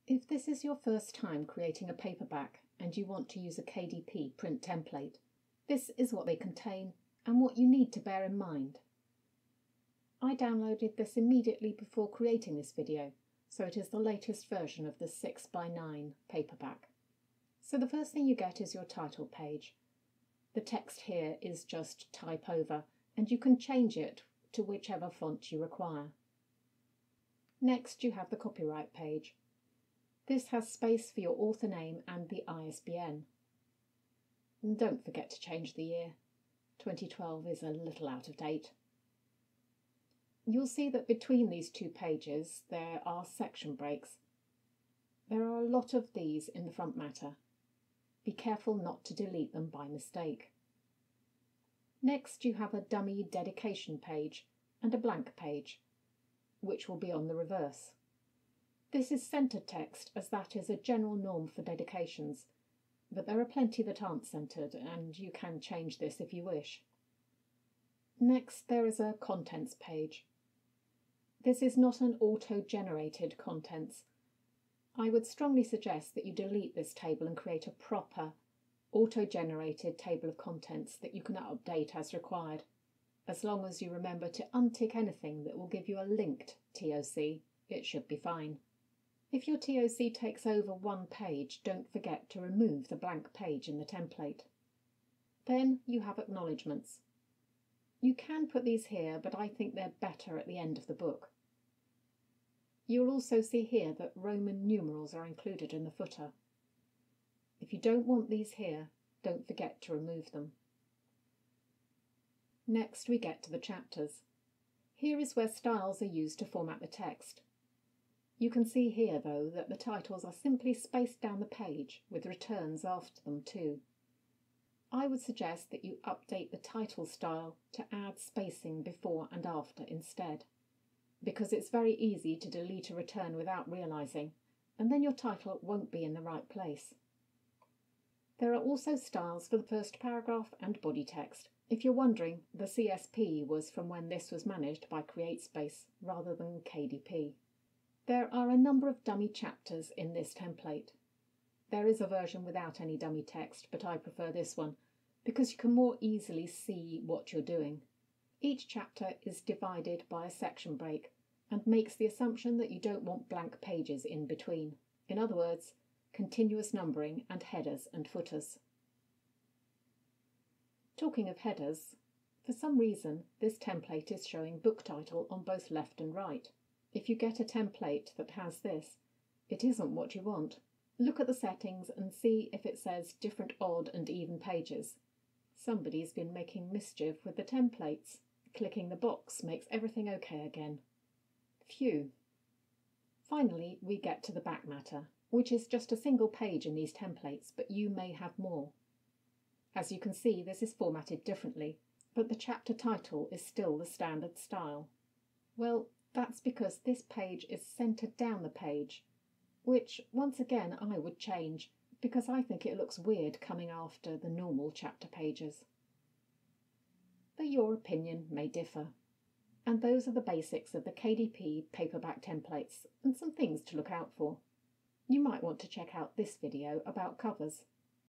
If this is your first time creating a paperback and you want to use a KDP print template, this is what they contain and what you need to bear in mind. I downloaded this immediately before creating this video, so it is the latest version of the 6x9 paperback. So the first thing you get is your title page. The text here is just type over, and you can change it to whichever font you require. Next, you have the copyright page. This has space for your author name and the ISBN. And don't forget to change the year. 2012 is a little out of date. You'll see that between these two pages there are section breaks. There are a lot of these in the front matter. Be careful not to delete them by mistake. Next, you have a dummy dedication page and a blank page, which will be on the reverse. This is centered text, as that is a general norm for dedications, but there are plenty that aren't centered, and you can change this if you wish. Next, there is a contents page. This is not an auto-generated contents. I would strongly suggest that you delete this table and create a proper auto-generated table of contents that you can update as required, as long as you remember to untick anything that will give you a linked TOC. It should be fine. If your TOC takes over one page, don't forget to remove the blank page in the template. Then you have acknowledgements. You can put these here, but I think they're better at the end of the book. You'll also see here that Roman numerals are included in the footer. If you don't want these here, don't forget to remove them. Next, we get to the chapters. Here is where styles are used to format the text. You can see here, though, that the titles are simply spaced down the page, with returns after them too. I would suggest that you update the title style to add spacing before and after instead, because it's very easy to delete a return without realising, and then your title won't be in the right place. There are also styles for the first paragraph and body text. If you're wondering, the CSP was from when this was managed by CreateSpace rather than KDP. There are a number of dummy chapters in this template. There is a version without any dummy text, but I prefer this one because you can more easily see what you're doing. Each chapter is divided by a section break and makes the assumption that you don't want blank pages in between. In other words, continuous numbering and headers and footers. Talking of headers, for some reason this template is showing book title on both left and right. If you get a template that has this, it isn't what you want. Look at the settings and see if it says different odd and even pages. Somebody's been making mischief with the templates. Clicking the box makes everything okay again. Phew. Finally, we get to the back matter, which is just a single page in these templates, but you may have more. As you can see, this is formatted differently, but the chapter title is still the standard style. Well, that's because this page is centered down the page, which, once again, I would change, because I think it looks weird coming after the normal chapter pages. But your opinion may differ. And those are the basics of the KDP paperback templates and some things to look out for. You might want to check out this video about covers.